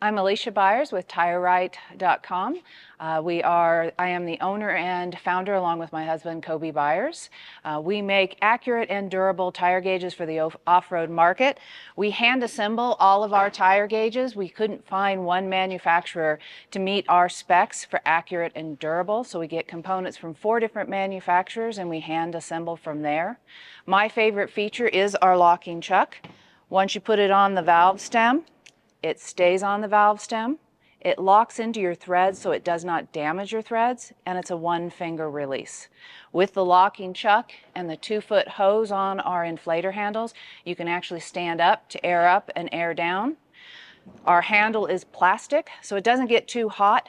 I'm Alicia Byers with TireRite.com. I am the owner and founder, along with my husband, Kobe Byers. We make accurate and durable tire gauges for the off-road market. We hand assemble all of our tire gauges. We couldn't find one manufacturer to meet our specs for accurate and durable, so we get components from 4 different manufacturers and we hand assemble from there. My favorite feature is our locking chuck. Once you put it on the valve stem, it stays on the valve stem, it locks into your threads so it does not damage your threads, and it's a 1-finger release. With the locking chuck and the 2-foot hose on our inflator handles, you can actually stand up to air up and air down. Our handle is plastic, so it doesn't get too hot.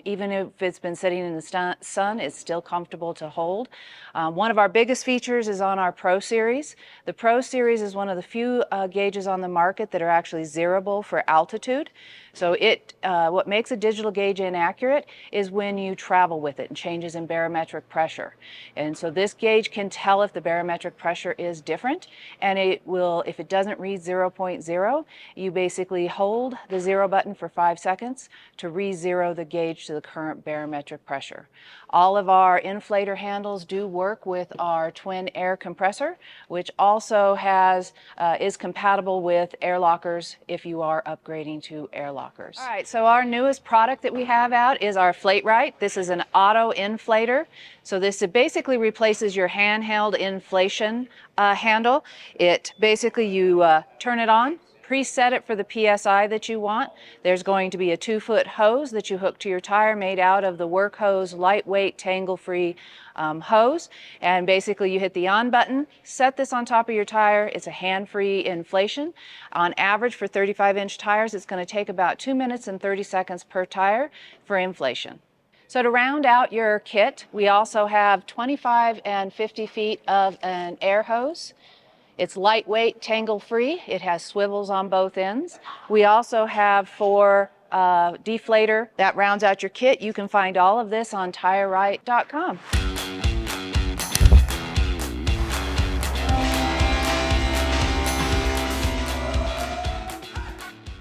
Even if it's been sitting in the sun, it's still comfortable to hold. One of our biggest features is on our Pro Series. The Pro Series is one of the few gauges on the market that are actually zeroable for altitude. So what makes a digital gauge inaccurate is when you travel with it and changes in barometric pressure. And so this gauge can tell if the barometric pressure is different, and it will, if it doesn't read 0.0, you basically hold the 0 button for 5 seconds to re-zero the gauge to the current barometric pressure. All of our inflator handles do work with our twin air compressor, which also is compatible with air lockers if you are upgrading to air lockers. All right, so our newest product that we have out is our Rite. This is an auto inflator. So this basically replaces your handheld inflation handle. It basically, you turn it on, preset it for the PSI that you want. There's going to be a 2-foot hose that you hook to your tire, made out of the work hose, lightweight, tangle-free hose. And basically you hit the on button, set this on top of your tire. It's a hand-free inflation. On average for 35-inch tires, it's going to take about 2 minutes and 30 seconds per tire for inflation. So to round out your kit, we also have 25 and 50 feet of an air hose. It's lightweight, tangle-free. It has swivels on both ends. We also have 4 deflator. That rounds out your kit. You can find all of this on TireRite.com.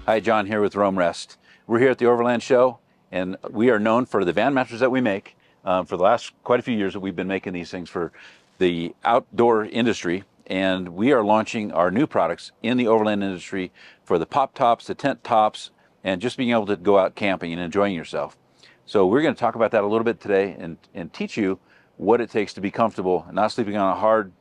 Hi, John here with Rome Rest. We're here at the Overland Show, and we are known for the van mattresses that we make. For the last quite a few years that we've been making these things for the outdoor industry. And we are launching our new products in the overland industry for the pop tops, the tent tops, and just being able to go out camping and enjoying yourself. So we're going to talk about that a little bit today and teach you what it takes to be comfortable and not sleeping on a hard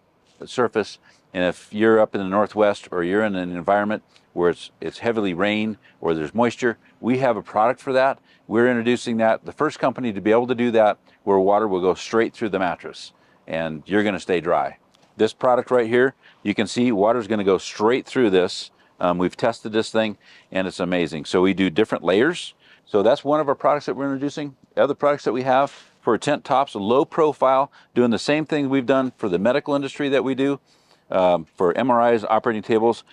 surface. And if you're up in the Northwest or you're in an environment where it's heavily rain or there's moisture, we have a product for that. We're introducing that, the first company to be able to do that, where water will go straight through the mattress and you're going to stay dry. This product right here, you can see water is going to go straight through this. We've tested this thing and it's amazing. So we do different layers. So that's one of our products that we're introducing. The other products that we have for tent tops, low profile, doing the same thing we've done for the medical industry that we do, for MRIs, operating tables,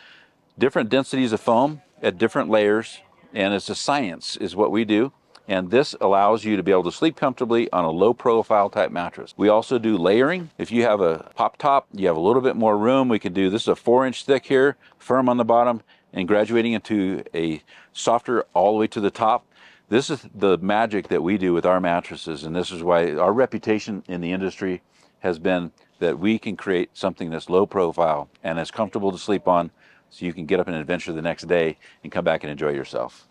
different densities of foam at different layers. And it's a science is what we do. And this allows you to be able to sleep comfortably on a low profile type mattress. We also do layering. If you have a pop top, you have a little bit more room. We can do, this is a 4-inch thick here, firm on the bottom, and graduating into a softer all the way to the top. This is the magic that we do with our mattresses, and this is why our reputation in the industry has been that we can create something that's low profile and as comfortable to sleep on, so you can get up and adventure the next day and come back and enjoy yourself.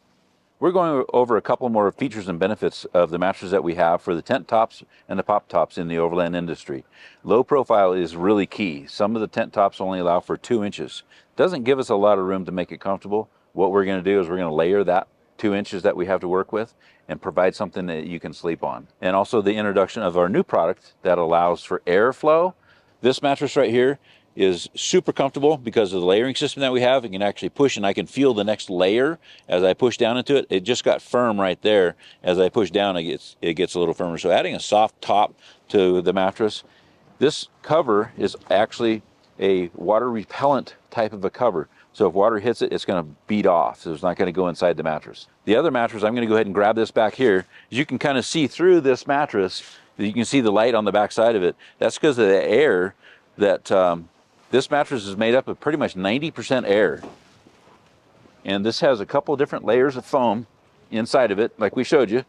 We're going over a couple more features and benefits of the mattresses that we have for the tent tops and the pop tops in the overland industry. Low profile is really key. Some of the tent tops only allow for 2 inches. Doesn't give us a lot of room to make it comfortable. What we're going to do is we're going to layer that 2 inches that we have to work with and provide something that you can sleep on. And also the introduction of our new product that allows for airflow. This mattress right here is super comfortable because of the layering system that we have. You can actually push, and I can feel the next layer as I push down into it. It just got firm right there. As I push down, it gets a little firmer. So adding a soft top to the mattress. This cover is actually a water repellent type of a cover. So if water hits it, it's going to beat off. So it's not going to go inside the mattress. The other mattress, I'm going to go ahead and grab this back here. You can kind of see through this mattress. You can see the light on the back side of it. That's because of the air that this mattress is made up of pretty much 90% air. And this has a couple different layers of foam inside of it, like we showed you.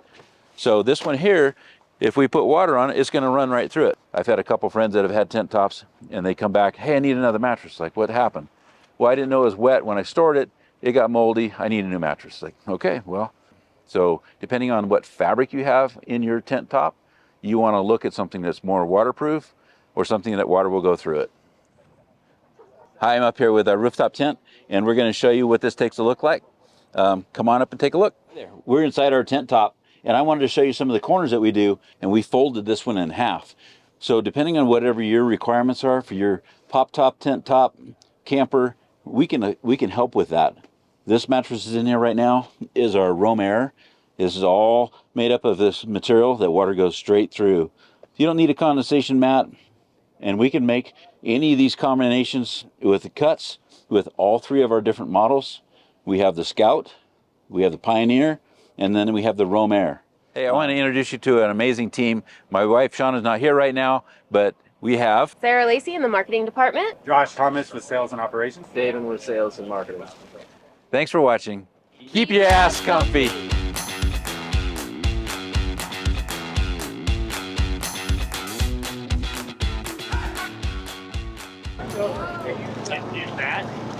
So this one here, if we put water on it, it's going to run right through it. I've had a couple friends that have had tent tops, and they come back, hey, I need another mattress. Like, what happened? Well, I didn't know it was wet. When I stored it, it got moldy. I need a new mattress. Like, okay, well, so depending on what fabric you have in your tent top, you want to look at something that's more waterproof or something that water will go through it. Hi, I'm up here with a rooftop tent, and we're going to show you what this takes to look like. Come on up and take a look. There. We're inside our tent top, and I wanted to show you some of the corners that we do, and we folded this one in half. So depending on whatever your requirements are for your pop top, tent top, camper, we can help with that. This mattress is in here right now is our Roam Air. This is all made up of this material that water goes straight through. You don't need a condensation mat, and we can make any of these combinations with the cuts with all three of our different models. We have the Scout, we have the Pioneer, and then we have the Roam Air. Hey, I want to introduce you to an amazing team. My wife, Shauna's not here right now, but we have Sarah Lacey in the marketing department. Josh Thomas with sales and operations. David with sales and marketing. Thanks for watching. Keep your ass comfy.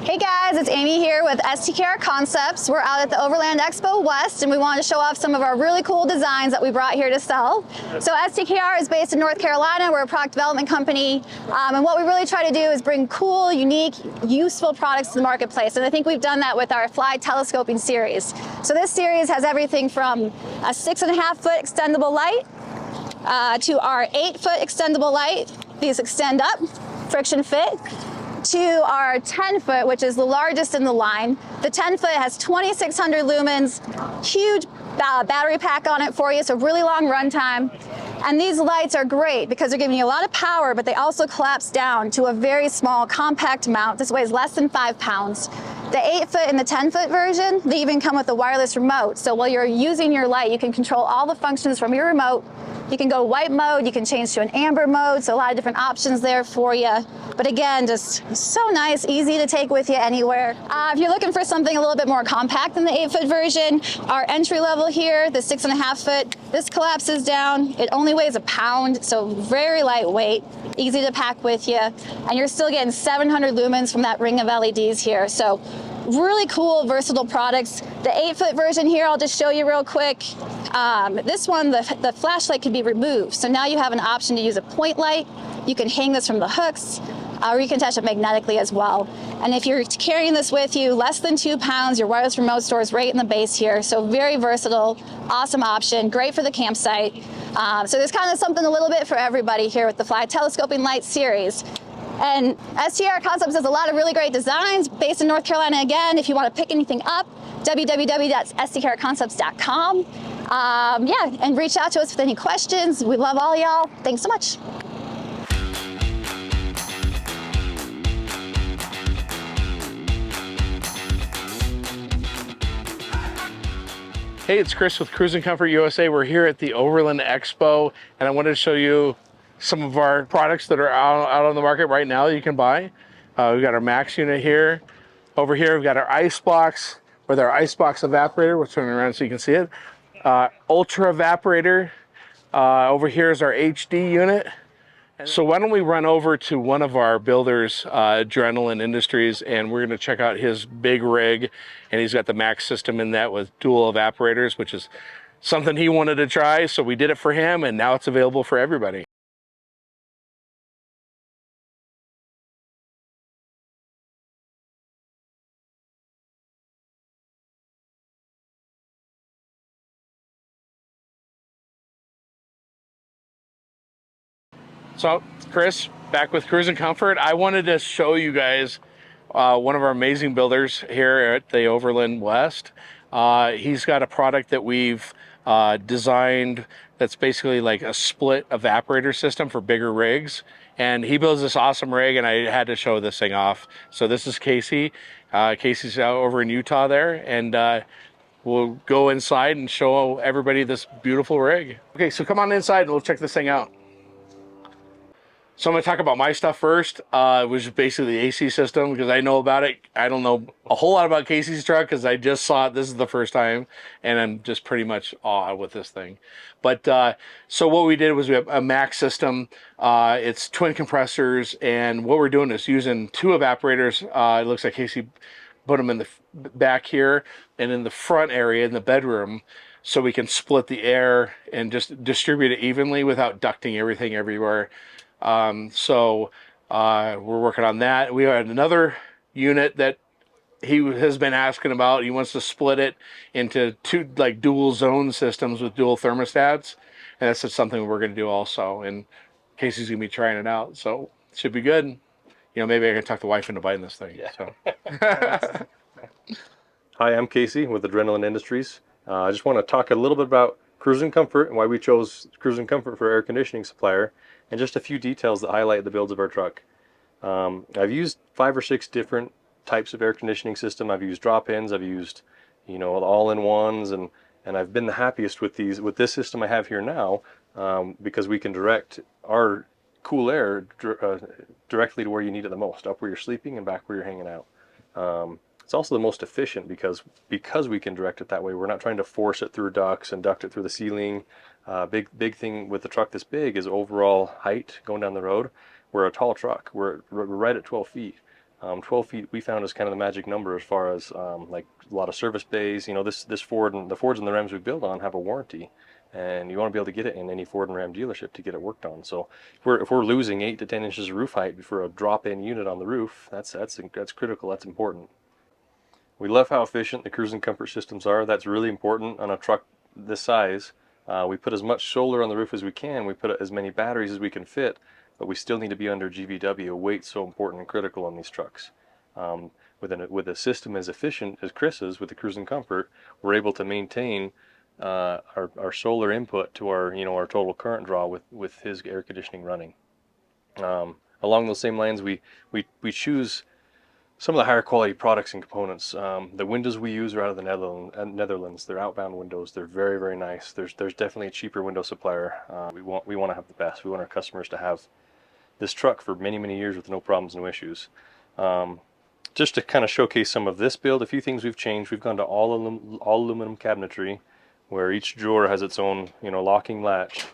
Hey guys, it's Amy here with STKR Concepts. We're out at the Overland Expo West, and we wanted to show off some of our really cool designs that we brought here to sell. So STKR is based in North Carolina. We're a product development company, and what we really try to do is bring cool, unique, useful products to the marketplace, and I think we've done that with our Fly telescoping series. So this series has everything from a 6.5-foot extendable light to our 8-foot extendable light. These extend up, friction fit, to our 10-foot, which is the largest in the line. The 10-foot has 2,600 lumens, huge battery pack on it for you, so really long run time. And these lights are great because they're giving you a lot of power, but they also collapse down to a very small, compact mount. This weighs less than 5 pounds. The 8-foot and the 10-foot version, they even come with a wireless remote. So while you're using your light, you can control all the functions from your remote. You can go white mode, you can change to an amber mode, so a lot of different options there for you. But again, just so nice, easy to take with you anywhere. If you're looking for something a little bit more compact than the 8-foot version, our entry level here, the 6.5-foot, this collapses down. It only weighs a pound, so very lightweight, easy to pack with you. And you're still getting 700 lumens from that ring of LEDs here. So really cool, versatile products. The 8-foot version here, I'll just show you real quick. This one, the flashlight can be removed. So now you have an option to use a point light. You can hang this from the hooks, or you can attach it magnetically as well. And if you're carrying this with you, less than 2 pounds, your wireless remote stores right in the base here. So very versatile, awesome option, great for the campsite. So there's kind of something a little bit for everybody here with the Fly Telescoping Light series. And STKR Concepts has a lot of really great designs based in North Carolina. Again, if you want to pick anything up, www.stkrconcepts.com. Yeah, and reach out to us with any questions. We love all y'all. Thanks so much. Hey, it's Chris with Cruise and Comfort USA. We're here at the Overland Expo, and I wanted to show you some of our products that are out on the market right now that you can buy. We've got our Max unit here. Over here, we've got our ice box with our ice box evaporator. We'll turn it around so you can see it. Ultra evaporator. Over here is our HD unit. So why don't we run over to one of our builders, Adrenalin Industries, and we're going to check out his big rig. And he's got the Max system in that with dual evaporators, which is something he wanted to try. So we did it for him, and now it's available for everybody. So, Chris, back with Cruise and Comfort. I wanted to show you guys one of our amazing builders here at the Overland West. He's got a product that we've designed that's basically like a split evaporator system for bigger rigs. And he builds this awesome rig, and I had to show this thing off. So this is Casey. Casey's out over in Utah there, and we'll go inside and show everybody this beautiful rig. Okay, so come on inside and we'll check this thing out. So I'm going to talk about my stuff first, which is basically the AC system, because I know about it. I don't know a whole lot about Casey's truck because I just saw it. This is the first time, and I'm just pretty much awed with this thing. But so what we did was we have a max system. It's twin compressors, and what we're doing is using 2 evaporators. It looks like Casey put them in the back here and in the front area in the bedroom, so we can split the air and just distribute it evenly without ducting everything everywhere. So we're working on that. We had another unit that he has been asking about. He wants to split it into 2 like dual zone systems with dual thermostats, and that's just something we're going to do also. And Casey's going to be trying it out, so it should be good. You know, maybe I can talk the wife into buying this thing. Yeah. So. Hi, I'm Casey with Adrenalin Industries. I just want to talk a little bit about cruising comfort and why we chose cruising comfort for air conditioning supplier, and just a few details that highlight the builds of our truck. I've used 5 or 6 different types of air conditioning system. I've used drop-ins, I've used, you know, all-in-ones, and I've been the happiest with this system I have here now, because we can direct our cool air directly to where you need it the most, up where you're sleeping and back where you're hanging out. It's also the most efficient because we can direct it that way. We're not trying to force it through ducts and duct it through the ceiling. Big thing with the truck this big is overall height going down the road. We're a tall truck. We're right at 12 feet. 12 feet we found is kind of the magic number as far as like a lot of service bays. You know, this Ford and the Fords and the Rams we build on have a warranty, and you want to be able to get it in any Ford and Ram dealership to get it worked on. So if we're losing 8 to 10 inches of roof height for a drop-in unit on the roof, that's critical. That's important. We love how efficient the cruising comfort systems are. That's really important on a truck this size. We put as much solar on the roof as we can. We put as many batteries as we can fit, but we still need to be under GVW. Weight's so important and critical on these trucks. With a system as efficient as Chris's with the cruising comfort, we're able to maintain our solar input to our total current draw with his air conditioning running. Along those same lines, we choose some of the higher quality products and components. The windows we use are out of the Netherlands. They're outbound windows. They're very, very nice. There's definitely a cheaper window supplier. We want to have the best. We want our customers to have this truck for many, many years with no problems, no issues. Just to kind of showcase some of this build, a few things we've changed. We've gone to all aluminum cabinetry, where each drawer has its own, locking latch.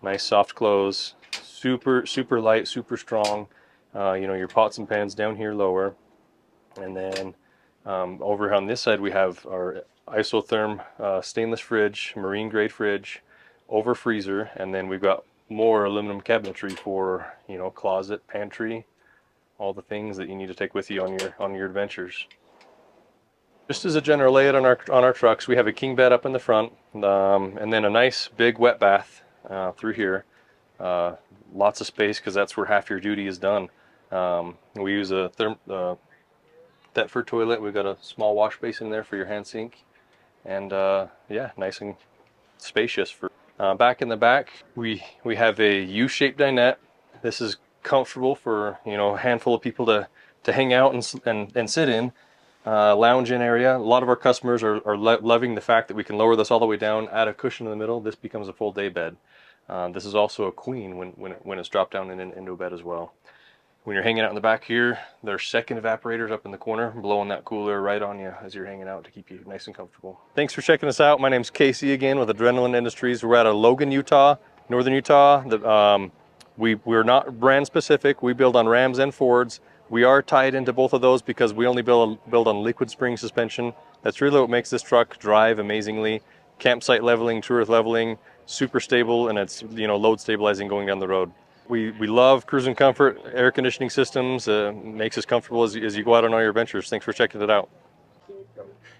Nice soft close, super light, super strong. Your pots and pans down here lower. And then over on this side we have our isotherm stainless fridge, marine grade fridge, over freezer, and then we've got more aluminum cabinetry for closet, pantry, all the things that you need to take with you on your adventures. Just as a general layout on our trucks, we have a king bed up in the front, and then a nice big wet bath through here. Lots of space because that's where half your duty is done. We use a Thetford toilet. We've got a small wash basin there for your hand sink, and yeah, nice and spacious. For back in the back, we have a U-shaped dinette. This is comfortable for a handful of people to hang out and sit in. Lounge in area. A lot of our customers are loving the fact that we can lower this all the way down, add a cushion in the middle. This becomes a full day bed. This is also a queen when it's dropped down into a bed as well. When you're hanging out in the back here, there's second evaporators up in the corner, blowing that cool air right on you as you're hanging out to keep you nice and comfortable. Thanks for checking us out. My name's Casey again with Adrenalin Industries. We're out of Logan, Utah, northern Utah. We're not brand specific. We build on Rams and Fords. We are tied into both of those because we only build on liquid spring suspension. That's really what makes this truck drive amazingly. Campsite leveling, true earth leveling, super stable, and it's load stabilizing going down the road. We love cruising comfort, air conditioning systems. Makes us comfortable as you go out on all your adventures. Thanks for checking it out.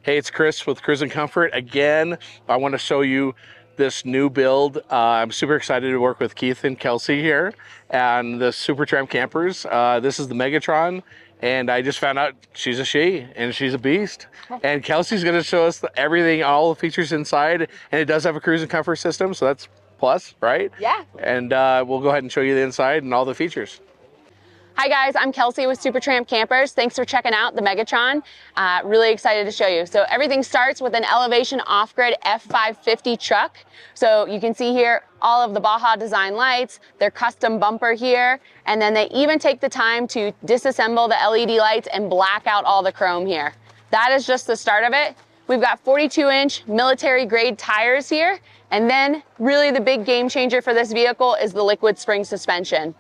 Hey, it's Chris with Cruising Comfort. Again, I want to show you this new build. I'm super excited to work with Keith and Kelsey here and the Supertramp campers. This is the Megatron, and I just found out she's a she, and she's a beast. And Kelsey's going to show us everything, all the features inside, and it does have a cruising comfort system, so that's plus, right? Yeah. And we'll go ahead and show you the inside and all the features. Hi guys, I'm Kelsey with Supertramp Campers. Thanks for checking out the Megatron. Really excited to show you. So everything starts with an Elevation off-grid F550 truck. So you can see here all of the Boho design lights, their custom bumper here, and then they even take the time to disassemble the LED lights and black out all the chrome here. That is just the start of it. We've got 42-inch military grade tires here, and then really the big game changer for this vehicle is the liquid spring suspension.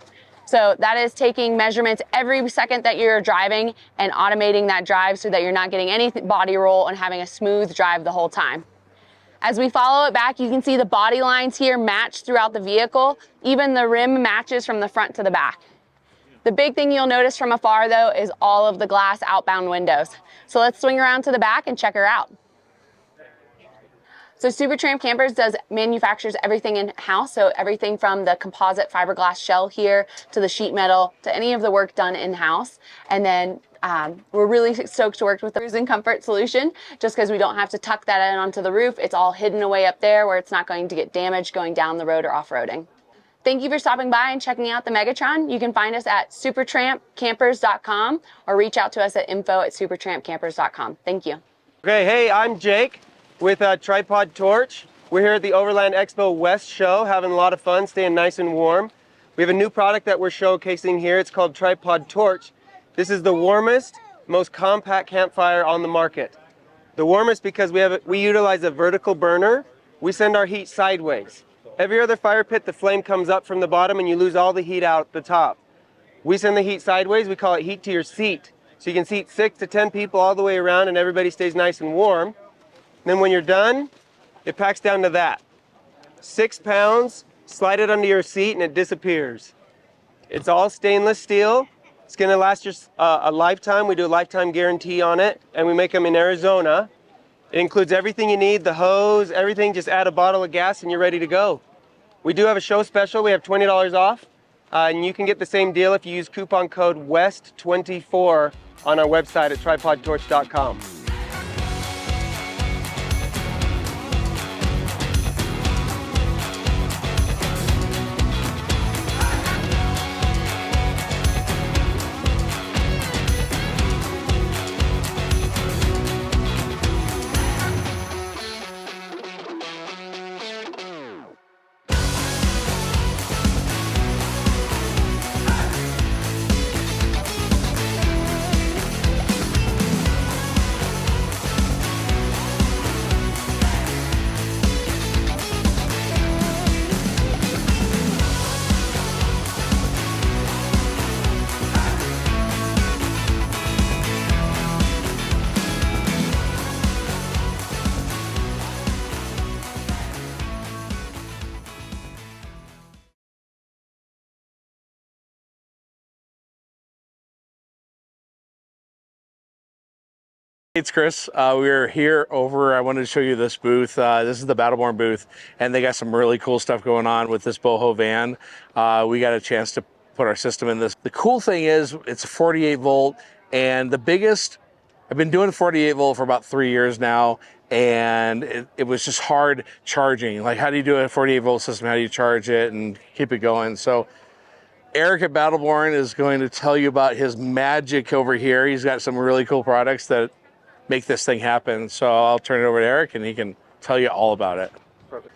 So that is taking measurements every second that you're driving and automating that drive so that you're not getting any body roll and having a smooth drive the whole time. As we follow it back, you can see the body lines here match throughout the vehicle. Even the rim matches from the front to the back. The big thing you'll notice from afar though is all of the glass outbound windows. So let's swing around to the back and check her out. So Supertramp Campers manufactures everything in-house, so everything from the composite fiberglass shell here to the sheet metal to any of the work done in-house. And then we're really stoked to work with the Cruising Comfort solution just because we don't have to tuck that in onto the roof. It's all hidden away up there where it's not going to get damaged going down the road or off-roading. Thank you for stopping by and checking out the Megatron. You can find us at supertrampcampers.com or reach out to us at info@supertrampcampers.com. Thank you. Okay, hey, I'm Jake with Tripod Torch. We're here at the Overland Expo West show, having a lot of fun, staying nice and warm. We have a new product that we're showcasing here. It's called Tripod Torch. This is the warmest, most compact campfire on the market. The warmest because we utilize a vertical burner. We send our heat sideways. Every other fire pit, the flame comes up from the bottom and you lose all the heat out the top. We send the heat sideways. We call it heat to your seat. So you can seat 6 to 10 people all the way around and everybody stays nice and warm. Then when you're done, it packs down to that. 6 pounds, slide it under your seat and it disappears. It's all stainless steel. It's gonna last you a lifetime. We do a lifetime guarantee on it and we make them in Arizona. It includes everything you need, the hose, everything. Just add a bottle of gas and you're ready to go. We do have a show special. We have $20 off and you can get the same deal if you use coupon code WEST24 on our website at tripodtorch.com. It's Chris. We're here over, I wanted to show you this booth. This is the Battleborn booth, and they got some really cool stuff going on with this Boho van. We got a chance to put our system in this. The cool thing is it's a 48 volt, and the biggest, I've been doing 48 volt for about 3 years now, and it was just hard charging. Like, how do you do a 48 volt system? How do you charge it and keep it going? So Eric at Battleborn is going to tell you about his magic over here. He's got some really cool products that make this thing happen. So I'll turn it over to Eric and he can tell you all about it. Perfect.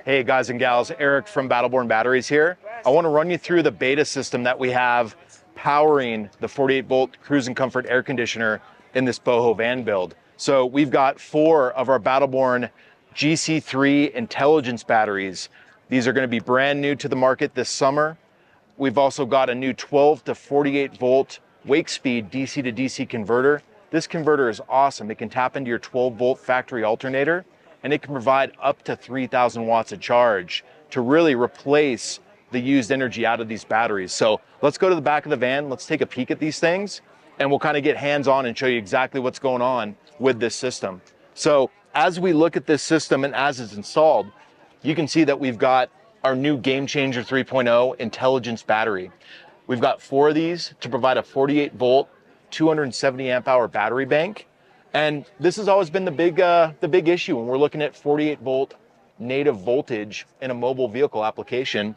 Hey guys and gals, Eric from Battleborn Batteries here. I want to run you through the beta system that we have powering the 48 volt Cruising Comfort air conditioner in this Boho van build. So we've got 4 of our Battleborn GC3 intelligence batteries. These are going to be brand new to the market this summer. We've also got a new 12 to 48 volt wake speed DC to DC converter. This converter is awesome. It can tap into your 12 volt factory alternator and it can provide up to 3,000 watts of charge to really replace the used energy out of these batteries. So let's go to the back of the van. Let's take a peek at these things and we'll kind of get hands on and show you exactly what's going on with this system. So as we look at this system and as it's installed, you can see that we've got our new Game Changer 3.0 intelligence battery. We've got 4 of these to provide a 48 volt 270 amp hour battery bank. And this has always been the big issue when we're looking at 48 volt native voltage in a mobile vehicle application.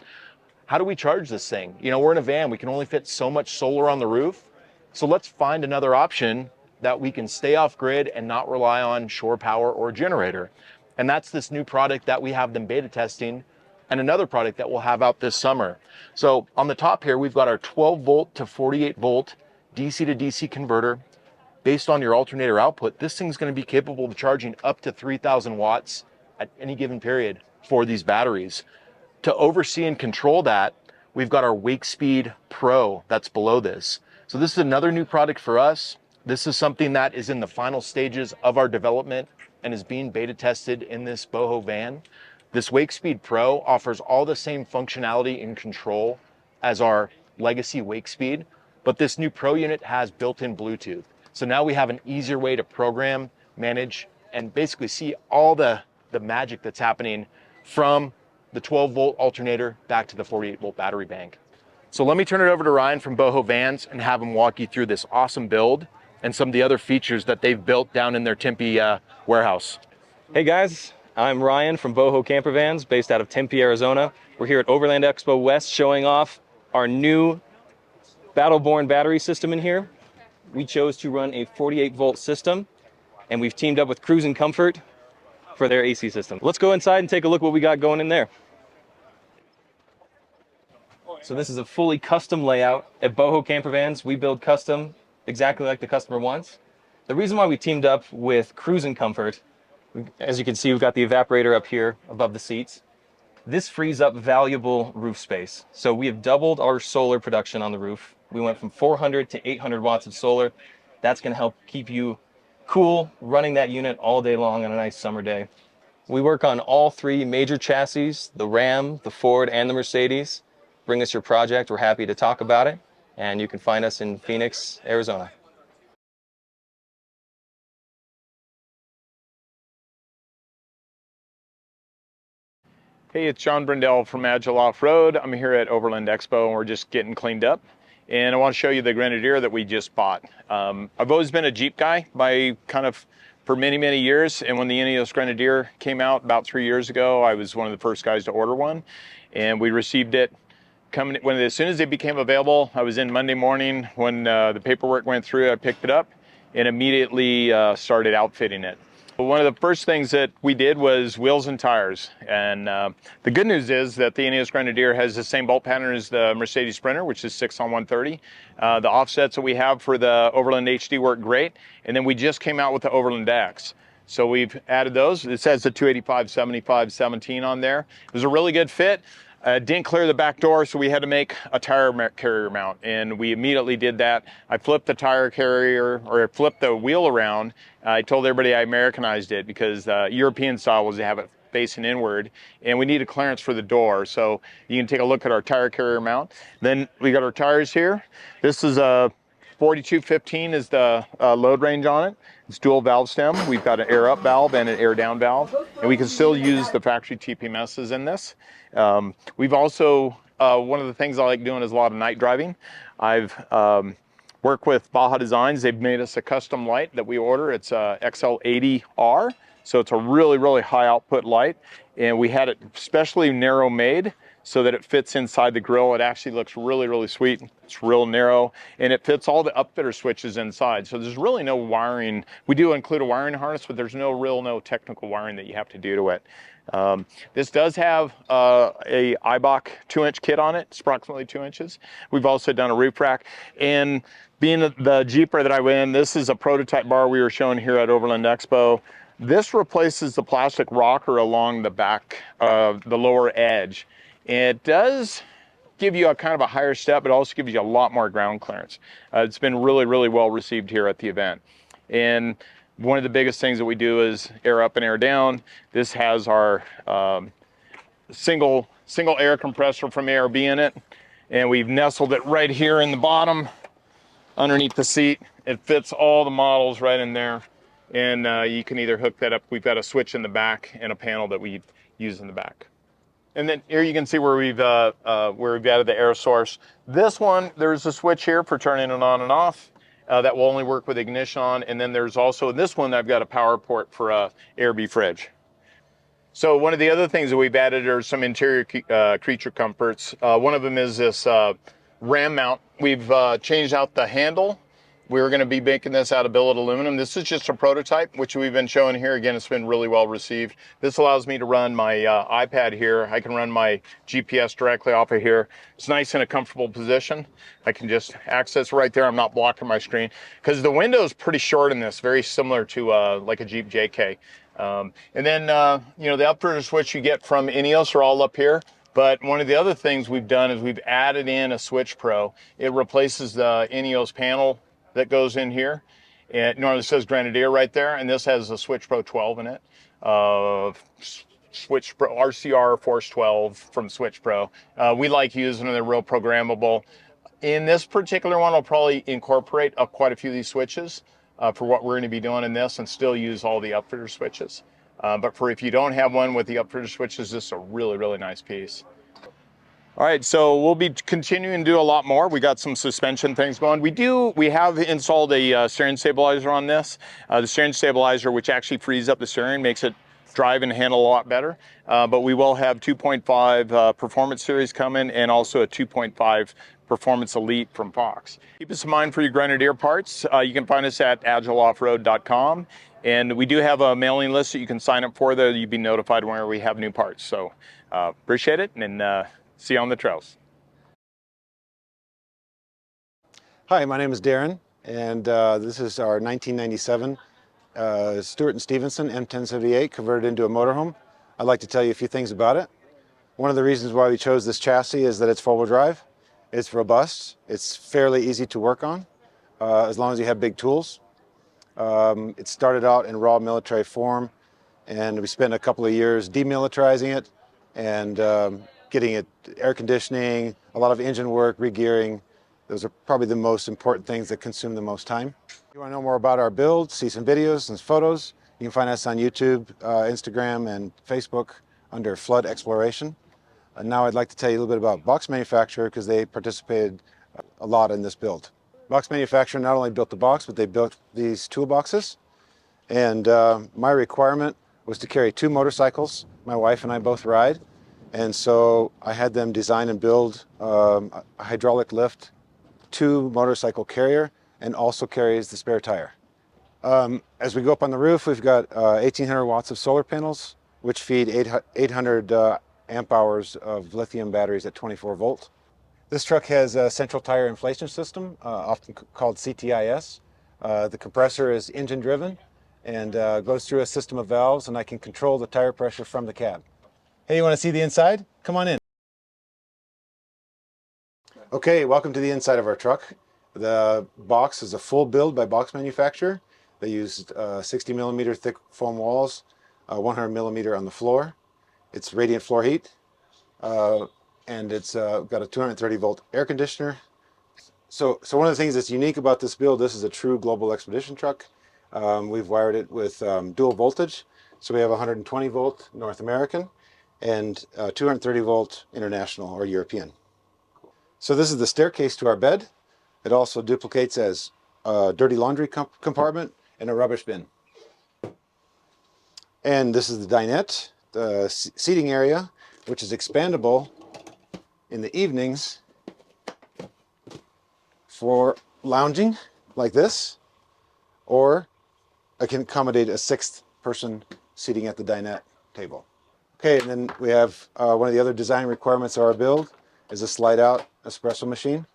how do we charge this thing? You know, we're in a van, we can only fit so much solar on the roof. So let's find another option that we can stay off grid and not rely on shore power or generator. And that's this new product that we have them beta testing, and another product that we'll have out this summer. So on the top here, we've got our 12 volt to 48 volt DC to DC converter. Based on your alternator output, this thing's going to be capable of charging up to 3,000 watts at any given period for these batteries. To oversee and control that, we've got our WakeSpeed Pro that's below this. So this is another new product for us. This is something that is in the final stages of our development and is being beta tested in this Boho van. This WakeSpeed Pro offers all the same functionality and control as our legacy WakeSpeed, but this new Pro unit has built-in Bluetooth. So now we have an easier way to program, manage, and basically see all the magic that's happening from the 12 volt alternator back to the 48 volt battery bank. So let me turn it over to Ryan from Boho Vans and have him walk you through this awesome build and some of the other features that they've built down in their Tempe warehouse. Hey guys, I'm Ryan from Boho Camper Vans based out of Tempe, Arizona. We're here at Overland Expo West showing off our new Battleborn battery system in here. We chose to run a 48 volt system, and we've teamed up with Cruising Comfort for their AC system. Let's go inside and take a look what we got going in there. So this is a fully custom layout. At Boho Camper Vans, we build custom exactly like the customer wants. The reason why we teamed up with Cruising Comfort, as you can see, we've got the evaporator up here above the seats. This frees up valuable roof space. So we have doubled our solar production on the roof. We went from 400 to 800 watts of solar. That's going to help keep you cool running that unit all day long on a nice summer day. We work on all three major chassis, the Ram, the Ford, and the Mercedes. Bring us your project. We're happy to talk about it. And you can find us in Phoenix, Arizona. Hey, it's John Brindell from Agile Offroad. I'm here at Overland Expo and we're just getting cleaned up. And I want to show you the Grenadier that we just bought. I've always been a Jeep guy for many, many years. And when the Ineos Grenadier came out about 3 years ago, I was one of the first guys to order one. And we received it as soon as it became available. I was in Monday morning when the paperwork went through. I picked it up and immediately started outfitting it. One of the first things that we did was wheels and tires. And the good news is that the Ineos Grenadier has the same bolt pattern as the Mercedes Sprinter, which is 6 on 130. The offsets that we have for the Overland HD work great. And then we just came out with the Overland X. So we've added those. It says the 285, 75, 17 on there. It was a really good fit. Didn't clear the back door, so we had to make a tire carrier mount, and we immediately did that. I flipped the tire carrier, or I flipped the wheel around. I told everybody I Americanized it because European style was to have it facing inward, and we need a clearance for the door. So you can take a look at our tire carrier mount. Then we got our tires here. This is a 4215 is the load range on it. It's dual valve stem. We've got an air up valve and an air down valve, and we can still use the factory TPMSs in this. We've also, one of the things I like doing is a lot of night driving. I've worked with Baja Designs. They've made us a custom light that we order. It's a XL80R, so it's a really, really high output light, and we had it specially narrow made so that it fits inside the grill. It actually looks really, really sweet. It's real narrow, and it fits all the upfitter switches inside. So there's really no wiring. We do include a wiring harness, but there's no technical wiring that you have to do to it. This does have a Eibach 2-inch kit on it. It's approximately 2 inches. We've also done a roof rack. And being the Jeeper that I win, this is a prototype bar we were showing here at Overland Expo. This replaces the plastic rocker along the back of the lower edge. It does give you a kind of a higher step, but also gives you a lot more ground clearance. It's been really, really well received here at the event. And one of the biggest things that we do is air up and air down. This has our single air compressor from ARB in it, and we've nestled it right here in the bottom underneath the seat. It fits all the models right in there, and you can either hook that up. We've got a switch in the back and a panel that we use in the back. And then here you can see where we've added the air source. This one, there's a switch here for turning it on and off. That will only work with ignition on. And then there's also this one, I've got a power port for a ARB fridge. So one of the other things that we've added are some interior creature comforts. One of them is this ram mount. We've changed out the handle. We're going to be making this out of billet aluminum. This is just a prototype, which we've been showing here. Again, it's been really well received. This allows me to run my iPad here. I can run my GPS directly off of here. It's nice in a comfortable position. I can just access right there. I'm not blocking my screen because the window is pretty short in this, very similar to like a Jeep JK. And then, you know, the upper switch you get from Ineos are all up here. But one of the other things we've done is we've added in a Switch Pro. It replaces the Ineos panel that goes in here. It normally says Grenadier right there, and this has a Switch Pro 12 in it. Switch Pro RCR Force 12 from Switch Pro. We like using them, they're real programmable. In this particular one, I'll probably incorporate quite a few of these switches for what we're going to be doing in this and still use all the upfitter switches. But for if you don't have one with the upfitter switches, this is a really, really nice piece. All right, so we'll be continuing to do a lot more. We got some suspension things going. We have installed a steering stabilizer on this. The steering stabilizer, which actually frees up the steering, makes it drive and handle a lot better. But we will have 2.5 Performance Series coming and also a 2.5 Performance Elite from Fox. Keep us in mind for your Grenadier parts. You can find us at agileoffroad.com. And we do have a mailing list that you can sign up for there. You'll be notified whenever we have new parts. So appreciate it, and see you on the trails. Hi, my name is Darren, and this is our 1997 Stewart & Stevenson M1078 converted into a motorhome. I'd like to tell you a few things about it. One of the reasons why we chose this chassis is that it's four-wheel drive. It's robust. It's fairly easy to work on, as long as you have big tools. It started out in raw military form, and we spent a couple of years demilitarizing it and getting it air conditioning, a lot of engine work, re-gearing. Those are probably the most important things that consume the most time. If you want to know more about our build, see some videos and photos, you can find us on YouTube, Instagram, and Facebook under FloodExploration. And now I'd like to tell you a little bit about Box Manufaktur because they participated a lot in this build. Box Manufaktur not only built the box, but they built these toolboxes. And my requirement was to carry two motorcycles. My wife and I both ride. And so I had them design and build a hydraulic lift, two motorcycle carrier, and also carries the spare tire. As we go up on the roof, we've got 1,800 watts of solar panels, which feed 800 amp hours of lithium batteries at 24 volt. This truck has a central tire inflation system, often called CTIS. The compressor is engine driven and goes through a system of valves, and I can control the tire pressure from the cab. Hey, you want to see the inside? Come on in. Okay, welcome to the inside of our truck. The box is a full build by Box Manufaktur. They used 60 millimeter thick foam walls, 100 millimeter on the floor. It's radiant floor heat, and it's got a 230 volt air conditioner. So one of the things that's unique about this build, this is a true global expedition truck. We've wired it with dual voltage. So we have 120 volt North American and 230 volt international or European. So this is the staircase to our bed. It also duplicates as a dirty laundry compartment and a rubbish bin. And this is the dinette, the seating area, which is expandable in the evenings for lounging like this, or I can accommodate a sixth person seating at the dinette table. Okay, and then we have one of the other design requirements of our build is a slide out espresso machine.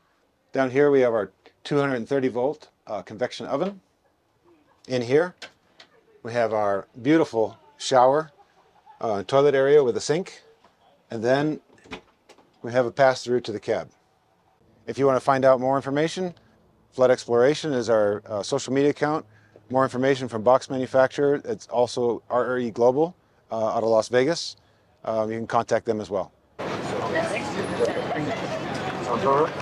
Down here we have our 230 volt convection oven. In here we have our beautiful shower toilet area with a sink, and then we have a pass-through to the cab. If you want to find out more information, FloodExploration is our social media account. More information from Box Manufaktur. It's also RRE Global out of Las Vegas. You can contact them as well.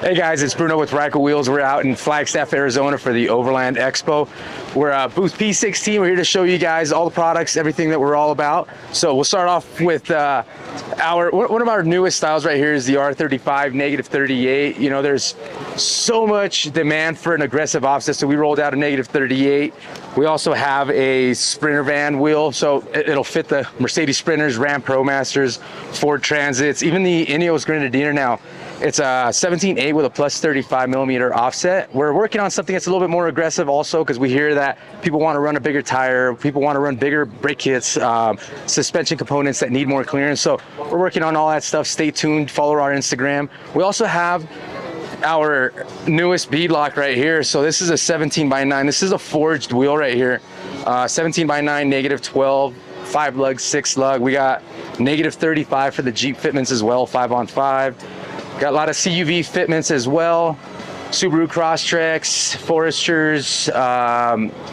Hey guys, it's Bruno with Reika Wheels. We're out in Flagstaff, Arizona for the Overland Expo. We're booth P16. We're here to show you guys all the products, everything that we're all about. So we'll start off with one of our newest styles right here is the R35 -38. You know, there's so much demand for an aggressive offset, so we rolled out a -38. We also have a Sprinter van wheel, so it'll fit the Mercedes Sprinters, Ram ProMasters, Ford Transits, even the Ineos Grenadier now. It's a 17.8 with a plus 35 millimeter offset. We're working on something that's a little bit more aggressive also, because we hear that people want to run a bigger tire, people want to run bigger brake kits, suspension components that need more clearance. So we're working on all that stuff. Stay tuned, follow our Instagram. We also have our newest beadlock right here. So this is a 17x9. This is a forged wheel right here. 17x9, negative 12, 5 lug, 6 lug. We got negative 35 for the Jeep fitments as well, 5-on-5. Got a lot of CUV fitments as well. Subaru Crosstreks, Foresters,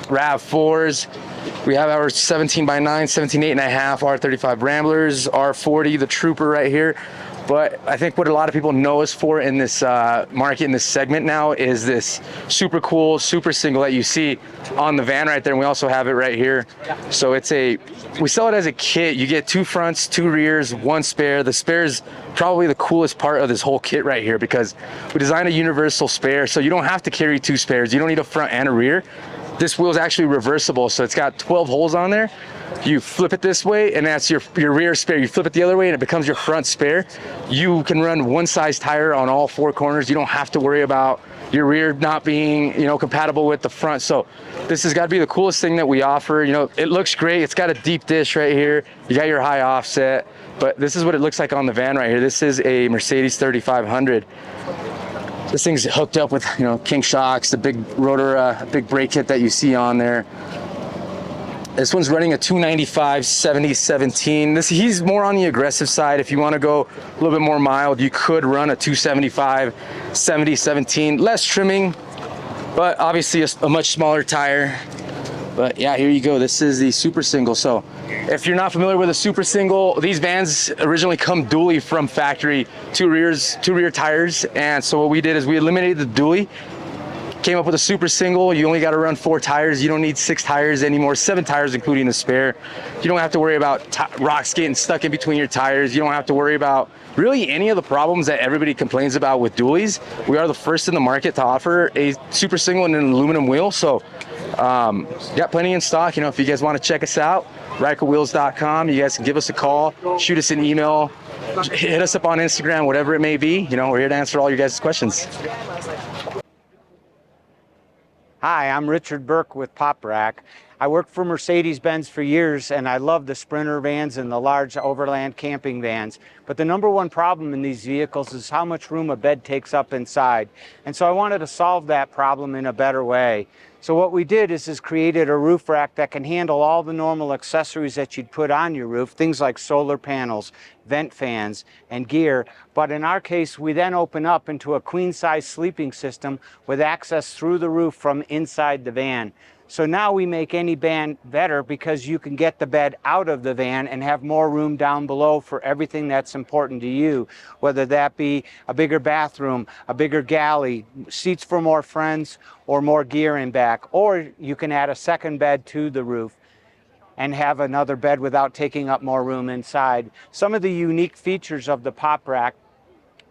RAV4s. We have our 17x9, 17.8.5 R35 Ramblers, R40, the Trooper right here. But I think what a lot of people know us for in this market, in this segment now, is this super cool super single that you see on the van right there. And we also have it right here. So we sell it as a kit. You get 2 fronts, 2 rears, 1 spare. The spare is probably the coolest part of this whole kit right here, because we designed a universal spare. So you don't have to carry 2 spares. You don't need a front and a rear. This wheel is actually reversible. So it's got 12 holes on there. You flip it this way and that's your rear spare. You flip it the other way and it becomes your front spare. You can run one size tire on all 4 corners. You don't have to worry about your rear not being, compatible with the front. So this has got to be the coolest thing that we offer. It looks great. It's got a deep dish right here. You got your high offset, but this is what it looks like on the van right here. This is a Mercedes 3500. This thing's hooked up with, King shocks, the big rotor, big brake kit that you see on there. This one's running a 295 70-17. He's more on the aggressive side. If you want to go a little bit more mild, you could run a 275 70-17. Less trimming, but obviously a much smaller tire. But yeah, here you go. This is the Super Single. So if you're not familiar with a Super Single, these vans originally come dually from factory, 2 rear tires. And so what we did is we eliminated the dually, came up with a Super Single. You only got to run 4 tires. You don't need 6 tires anymore, 7 tires including the spare. You don't have to worry about rocks getting stuck in between your tires. You don't have to worry about really any of the problems that everybody complains about with dualies. We are the first in the market to offer a Super Single and an aluminum wheel. So got plenty in stock. If you guys want to check us out, ReikaWheels.com. You guys can give us a call, shoot us an email, hit us up on Instagram, whatever it may be. We're here to answer all your guys' questions. Hi, I'm Richard Burke with Pop Rack. I worked for Mercedes-Benz for years, and I love the Sprinter vans and the large overland camping vans. But the number one problem in these vehicles is how much room a bed takes up inside. And so I wanted to solve that problem in a better way. So what we did is created a roof rack that can handle all the normal accessories that you'd put on your roof, things like solar panels, vent fans, and gear. But in our case, we then open up into a queen-size sleeping system with access through the roof from inside the van. So now we make any van better because you can get the bed out of the van and have more room down below for everything that's important to you, whether that be a bigger bathroom, a bigger galley, seats for more friends, or more gear in back. Or you can add a second bed to the roof and have another bed without taking up more room inside. Some of the unique features of the Pop Rack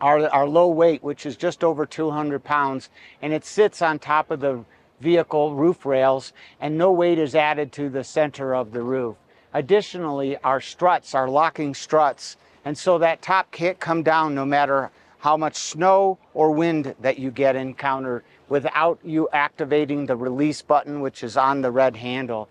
are low weight, which is just over 200 pounds, and it sits on top of the vehicle roof rails, and no weight is added to the center of the roof. Additionally, our struts are locking struts, and so that top can't come down no matter how much snow or wind that you encounter without you activating the release button, which is on the red handle.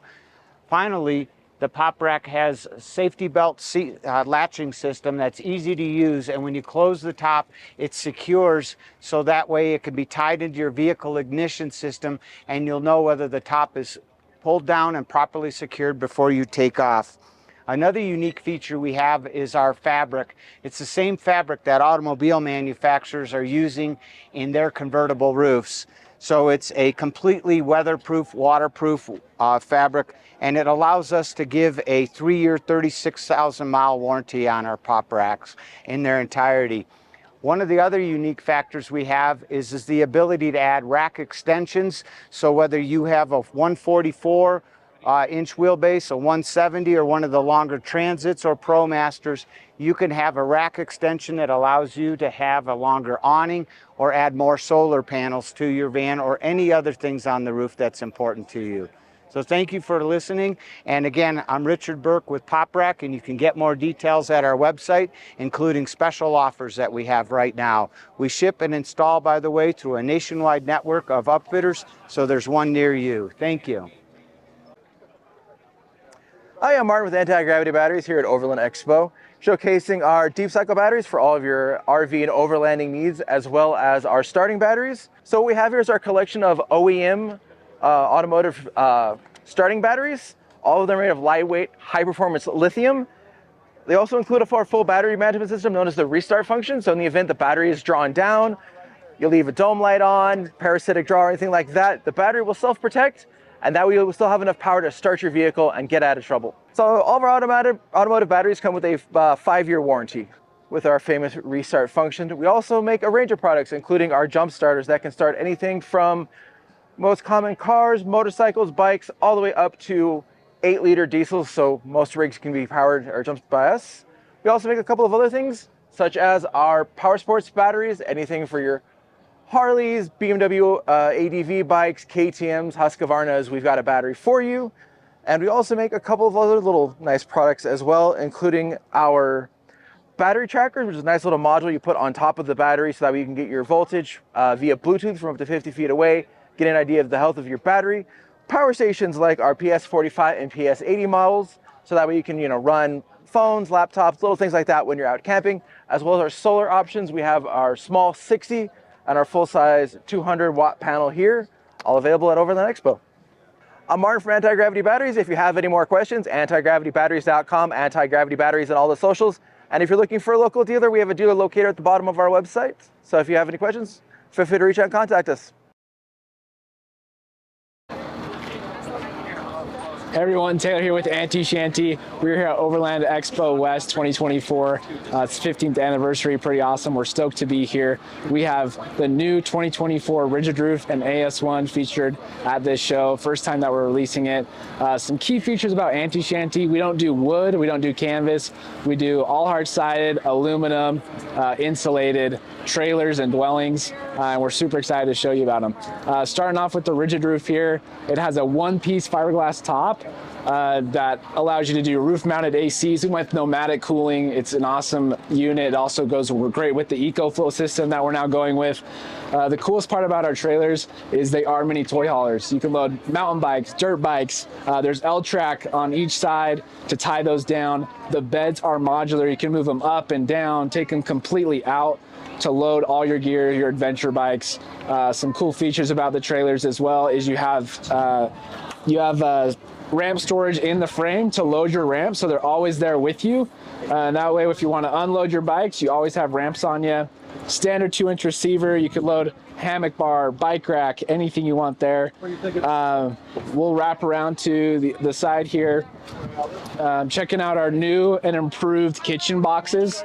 Finally, the Pop Rack has a safety belt latching system that's easy to use, and when you close the top, it secures, so that way it can be tied into your vehicle ignition system and you'll know whether the top is pulled down and properly secured before you take off. Another unique feature we have is our fabric. It's the same fabric that automobile manufacturers are using in their convertible roofs. So it's a completely weatherproof, waterproof fabric, and it allows us to give a 3-year, 36,000-mile warranty on our Pop Racks in their entirety. One of the other unique factors we have is the ability to add rack extensions. So whether you have a 144 inch wheelbase, a 170, or one of the longer Transits or ProMasters, you can have a rack extension that allows you to have a longer awning or add more solar panels to your van or any other things on the roof that's important to you. So thank you for listening. And again, I'm Richard Burke with PopRack, and you can get more details at our website, including special offers that we have right now. We ship and install, by the way, through a nationwide network of upfitters, so there's one near you. Thank you. Hi, I'm Martin with Antigravity Batteries here at Overland Expo, showcasing our deep cycle batteries for all of your RV and overlanding needs, as well as our starting batteries. So what we have here is our collection of OEM automotive starting batteries. All of them are made of lightweight, high-performance lithium. They also include a full battery management system known as the restart function. So in the event the battery is drawn down, you leave a dome light on, parasitic draw, or anything like that, the battery will self-protect, and that way you'll still have enough power to start your vehicle and get out of trouble. So all of our automotive batteries come with a 5-year warranty with our famous restart function. We also make a range of products, including our jump starters that can start anything from most common cars, motorcycles, bikes, all the way up to 8-liter diesels, so most rigs can be powered or jumped by us. We also make a couple of other things, such as our power sports batteries, anything for your Harleys, BMW, ADV bikes, KTMs, Husqvarnas, we've got a battery for you. And we also make a couple of other little nice products as well, including our battery tracker, which is a nice little module you put on top of the battery so that way you can get your voltage via Bluetooth from up to 50 feet away, get an idea of the health of your battery. Power stations like our PS45 and PS80 models, so that way you can run phones, laptops, little things like that when you're out camping, as well as our solar options. We have our small 60 and our full-size 200-watt panel here, all available at Overland Expo. I'm Martin from Antigravity Batteries. If you have any more questions, antigravitybatteries.com, Antigravity Batteries and all the socials. And if you're looking for a local dealer, we have a dealer locator at the bottom of our website. So if you have any questions, feel free to reach out and contact us. Hey everyone, Taylor here with Antishanty. We're here at Overland Expo West 2024. It's 15th anniversary, pretty awesome. We're stoked to be here. We have the new 2024 Rigid Roof and AS1 featured at this show. First time that we're releasing it. Some key features about Antishanty: we don't do wood, we don't do canvas. We do all hard-sided, aluminum, insulated trailers and dwellings, and we're super excited to show you about them. Starting off with the Rigid Roof here, it has a one-piece fiberglass top that allows you to do roof-mounted ACs with pneumatic cooling. It's an awesome unit. It also goes great with the EcoFlow system that we're now going with. The coolest part about our trailers is they are mini toy haulers. You can load mountain bikes, dirt bikes. There's L-track on each side to tie those down. The beds are modular. You can move them up and down, take them completely out to load all your gear, your adventure bikes. Some cool features about the trailers as well is you have ramp storage in the frame to load your ramp, so they're always there with you. And that way, if you want to unload your bikes, you always have ramps on you. Standard 2-inch receiver, you could load hammock bar, bike rack, anything you want there. We'll wrap around to the side here. Checking out our new and improved kitchen boxes.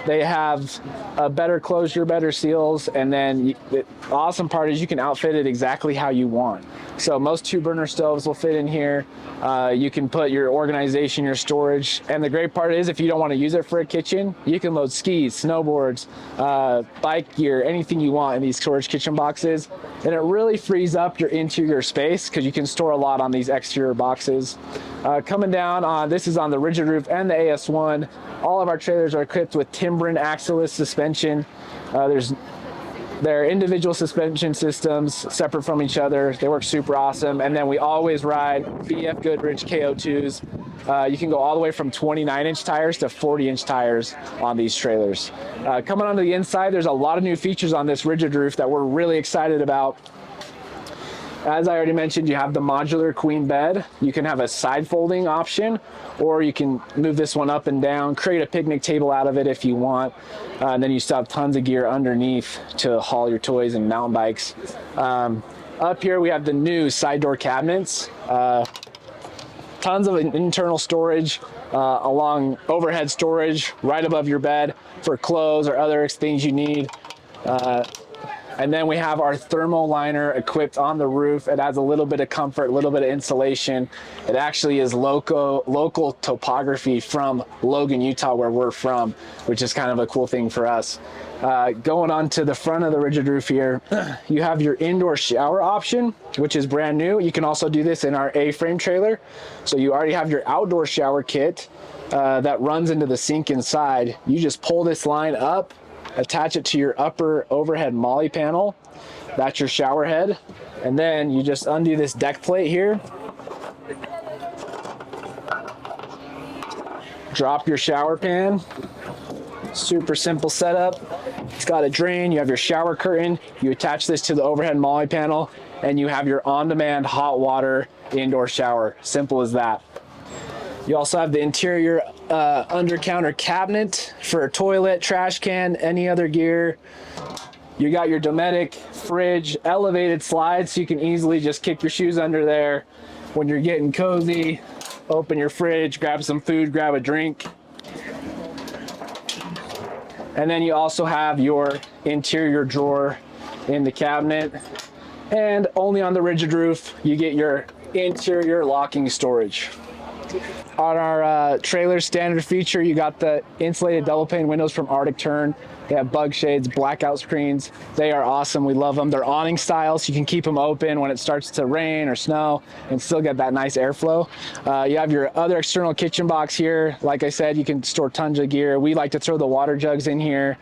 They have a better closure, better seals, and then the awesome part is you can outfit it exactly how you want. So most 2-burner stoves will fit in here. You can put your organization, your storage, and the great part is if you don't want to use it for a kitchen, you can load skis, snowboards, bike gear, anything you want in these storage kitchen boxes. And it really frees up your interior space because you can store a lot on these exterior boxes. Coming down on, this is on the Rigid Roof and the AS1. All of our trailers are equipped with Timbren axle-less suspension. They're individual suspension systems separate from each other. They work super awesome. And then we always ride BF Goodrich KO2s. You can go all the way from 29-inch tires to 40-inch tires on these trailers. Coming onto the inside, there's a lot of new features on this Rigid Roof that we're really excited about. As I already mentioned, you have the modular queen bed. You can have a side folding option, or you can move this one up and down, create a picnic table out of it if you want. And then you still have tons of gear underneath to haul your toys and mountain bikes. Up here, we have the new side door cabinets. Tons of internal storage along overhead storage right above your bed for clothes or other things you need. And then we have our thermal liner equipped on the roof. It adds a little bit of comfort, a little bit of insulation. It actually is local topography from Logan, Utah, where we're from, which is kind of a cool thing for us. Going on to the front of the rigid roof here, you have your indoor shower option, which is brand new. You can also do this in our A-frame trailer. So you already have your outdoor shower kit that runs into the sink inside. You just pull this line up, attach it to your upper overhead molly panel. That's your shower head. And then you just undo this deck plate here. Drop your shower pan. Super simple setup. It's got a drain, you have your shower curtain, you attach this to the overhead molly panel, and you have your on-demand hot water indoor shower. Simple as that. You also have the interior under-counter cabinet for a toilet, trash can, any other gear. You got your Dometic fridge, elevated slides, so you can easily just kick your shoes under there when you're getting cozy. Open your fridge, grab some food, grab a drink. And then you also have your interior drawer in the cabinet. And only on the rigid roof, you get your interior locking storage. On our trailer standard feature, you got the insulated double pane windows from Arctic Tern. They have bug shades, blackout screens. They are awesome. We love them. They're awning style, so you can keep them open when it starts to rain or snow and still get that nice airflow. You have your other external kitchen box here. Like I said, you can store tons of gear. We like to throw the water jugs in here,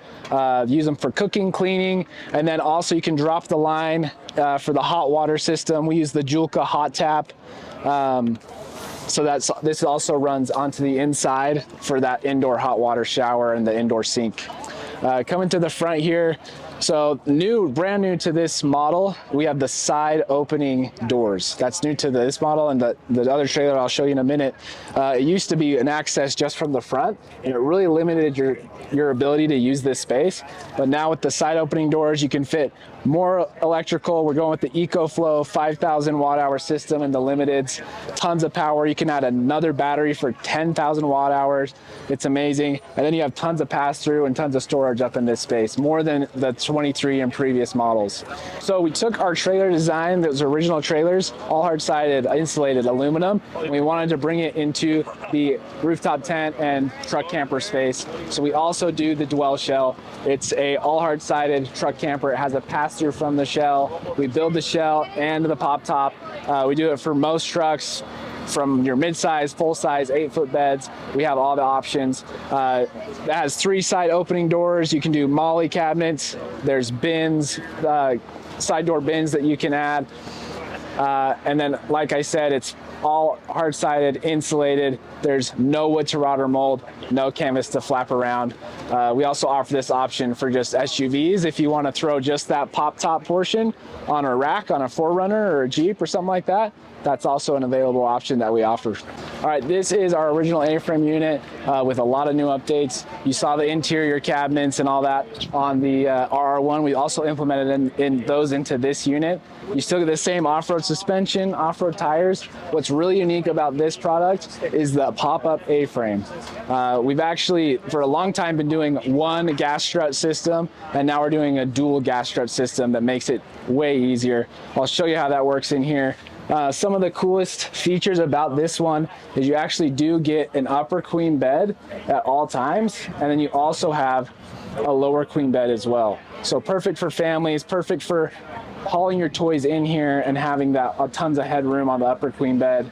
use them for cooking, cleaning, and then also you can drop the line for the hot water system. We use the Julka hot tap. So this also runs onto the inside for that indoor hot water shower and the indoor sink. Coming to the front here, so brand new to this model, we have the side opening doors. That's new to this model, and the other trailer I'll show you in a minute. It used to be an access just from the front, and it really limited your ability to use this space. But now with the side opening doors, you can fit more electrical. We're going with the EcoFlow 5,000 watt hour system in the limiteds. Tons of power. You can add another battery for 10,000 watt hours. It's amazing. And then you have tons of pass through and tons of storage up in this space, more than the 23 in previous models. So we took our trailer design, those original trailers, all hard-sided insulated aluminum. And we wanted to bring it into the rooftop tent and truck camper space. So we also do the dwell shell. It's a all hard-sided truck camper. It has a pass-through from the shell. We build the shell and the pop top. We do it for most trucks, from your mid-size, full-size, 8-foot beds. We have all the options. That has 3 side opening doors. You can do molly cabinets. There's bins, side door bins that you can add. And then, like I said, it's all hard-sided, insulated. There's no wood to rot or mold, no canvas to flap around. We also offer this option for just SUVs. If you want to throw just that pop top portion on a rack, on a 4Runner or a Jeep or something like that, that's also an available option that we offer. All right, this is our original A-frame unit with a lot of new updates. You saw the interior cabinets and all that on the RR1. We also implemented those into this unit. You still get the same off-road suspension, off-road tires. What's really unique about this product is the pop-up A-frame. We've actually, for a long time, been doing one gas strut system, and now we're doing a dual gas strut system that makes it way easier. I'll show you how that works in here. Some of the coolest features about this one is you actually do get an upper queen bed at all times, and then you also have a lower queen bed as well. So perfect for families, perfect for hauling your toys in here and having that tons of headroom on the upper queen bed.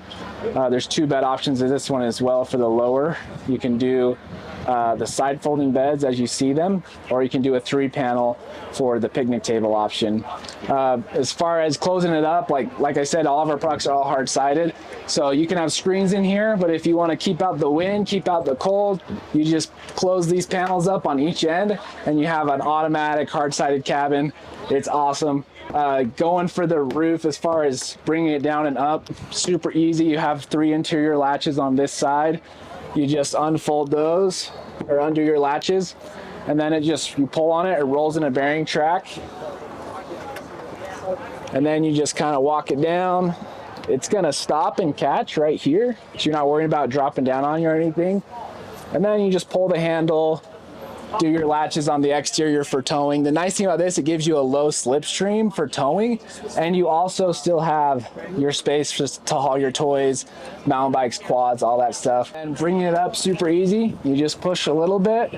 There's 2 bed options in this one as well for the lower. You can do the side folding beds as you see them, or you can do a 3-panel for the picnic table option. As far as closing it up, like I said, all of our products are all hard-sided, so you can have screens in here, but if you want to keep out the wind, keep out the cold, you just close these panels up on each end and you have an automatic hard-sided cabin. It's awesome. Going for the roof, as far as bringing it down and up, super easy. You have 3 interior latches on this side. You just unfold those or undo your latches, and then you pull on it, it rolls in a bearing track, and then you just kind of walk it down. It's gonna stop and catch right here, so you're not worried about dropping down on you or anything. And then you just pull the handle, do your latches on the exterior for towing. The nice thing about this, it gives you a low slipstream for towing, and you also still have your space just to haul your toys, mountain bikes, quads, all that stuff. And bringing it up super easy. You just push a little bit,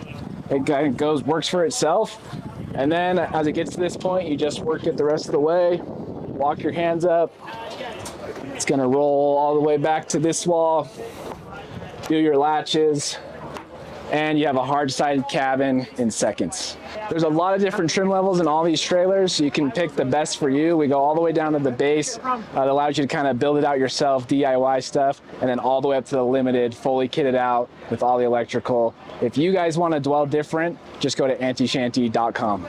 it kind of works for itself. And then as it gets to this point, you just work it the rest of the way, walk your hands up. It's gonna roll all the way back to this wall, do your latches, and you have a hard-sided cabin in seconds. There's a lot of different trim levels in all these trailers, so you can pick the best for you. We go all the way down to the base. That allows you to kind of build it out yourself, DIY stuff, and then all the way up to the limited, fully kitted out with all the electrical. If you guys want to dwell different, just go to Antishanty.com.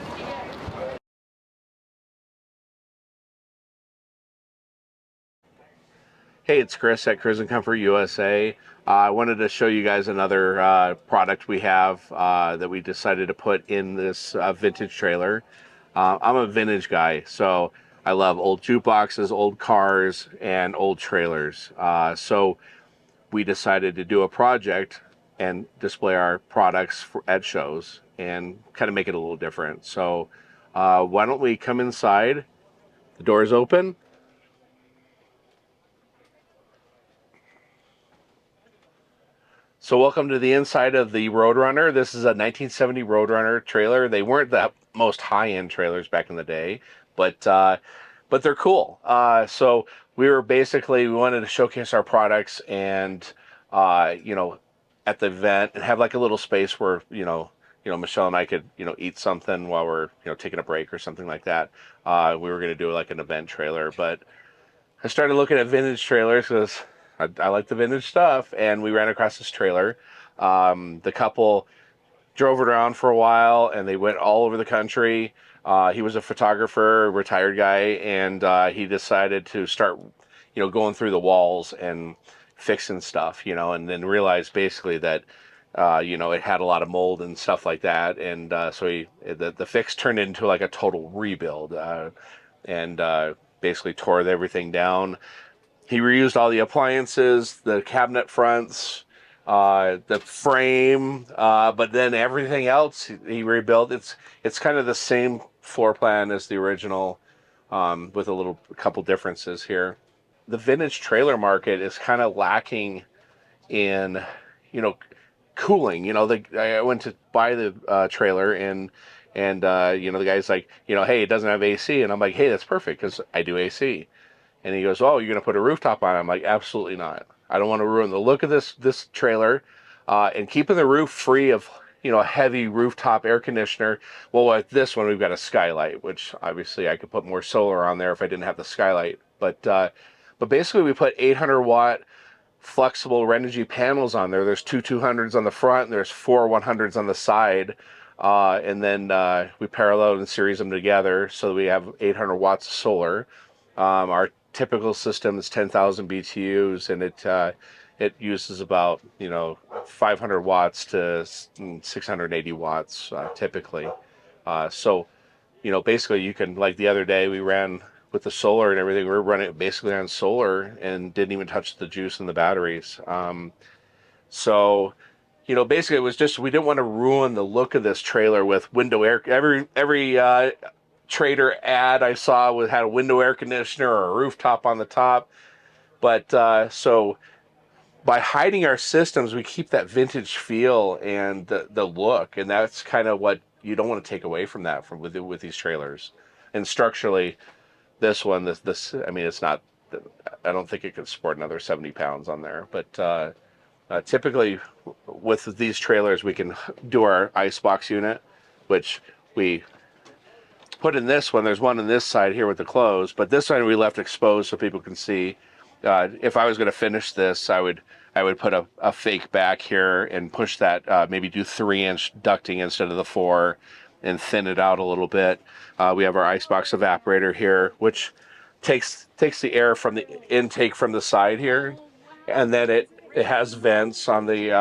Hey, it's Chris at Cruising Comfort USA. I wanted to show you guys another product we have that we decided to put in this vintage trailer. I'm a vintage guy, so I love old jukeboxes, old cars, and old trailers. So we decided to do a project and display our products at shows and kind of make it a little different. So why don't we come inside? The door's open. So welcome to the inside of the RoadRunner. This is a 1970 RoadRunner trailer. They weren't the most high-end trailers back in the day, but they're cool. So we wanted to showcase our products and you know, at the event and have like a little space where Michelle and I could eat something while we're taking a break or something like that. We were going to do like an event trailer, but I started looking at vintage trailers because I like the vintage stuff, and we ran across this trailer. The couple drove it around for a while, and they went all over the country. He was a photographer, retired guy, and he decided to start, going through the walls and fixing stuff, and then realized basically that, it had a lot of mold and stuff like that, and so the fix turned into like a total rebuild, and basically tore everything down. He reused all the appliances, the cabinet fronts, the frame, but then everything else he rebuilt. It's kind of the same floor plan as the original, with a couple differences here. The vintage trailer market is kind of lacking in, cooling. I went to buy the trailer and the guy's like, hey, it doesn't have AC, and I'm like, hey, that's perfect because I do AC. And he goes, oh, you're going to put a rooftop on it? I'm like, absolutely not. I don't want to ruin the look of this trailer. And keeping the roof free of, a heavy rooftop air conditioner. Well, with this one, we've got a skylight, which obviously I could put more solar on there if I didn't have the skylight. But basically, we put 800-watt flexible Renogy panels on there. There's two 200s on the front, and there's four 100s on the side. And then we parallel and series them together so that we have 800 watts of solar. Our typical system is 10,000 BTUs, and it uses about 500 watts to 680 watts typically. So basically you can, like the other day we ran with the solar and everything, we were running it basically on solar and didn't even touch the juice in the batteries. So basically it was just, we didn't want to ruin the look of this trailer with window air. Every Trader ad I saw had a window air conditioner or a rooftop on the top, but so by hiding our systems, we keep that vintage feel and the look, and that's kind of what you don't want to take away from that with these trailers. And structurally, this one, I mean, it's not. I don't think it could support another 70 pounds on there, but typically with these trailers, we can do our icebox unit, which we put in this one. There's one on this side here with the clothes, but this side we left exposed so people can see. If I was going to finish this, I would put a fake back here and push that, maybe do 3-inch ducting instead of the 4, and thin it out a little bit. We have our icebox evaporator here, which takes the air from the intake from the side here, and then it has vents on the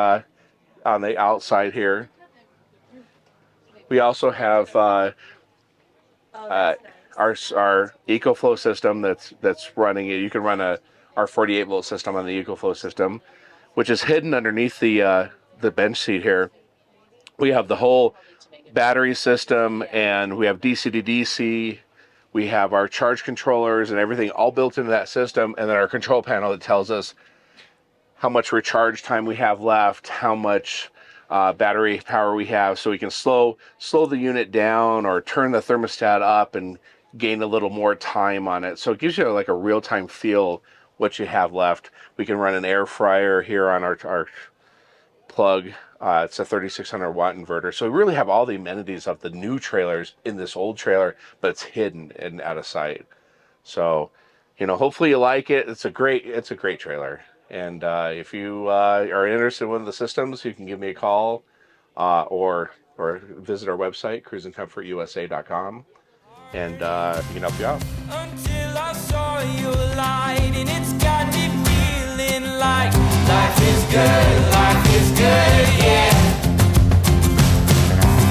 outside here. We also have our EcoFlow system that's running it. You can run our 48 volt system on the EcoFlow system, which is hidden underneath the bench seat here. We have the whole battery system, and we have DC to DC. We have our charge controllers and everything all built into that system, and then our control panel that tells us how much recharge time we have left, how much battery power we have, so we can slow the unit down or turn the thermostat up and gain a little more time on it. So it gives you like a real-time feel what you have left. We can run an air fryer here on our plug. It's a 3600 watt inverter. So we really have all the amenities of the new trailers in this old trailer, but it's hidden and out of sight. So, you know, hopefully you like it. It's a great trailer. And if you are interested in one of the systems, you can give me a call or visit our website, cruisingcomfortusa.com, and we can help you out. Until I saw your light, and it's got me feeling like life is good, yeah.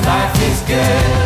Life is good.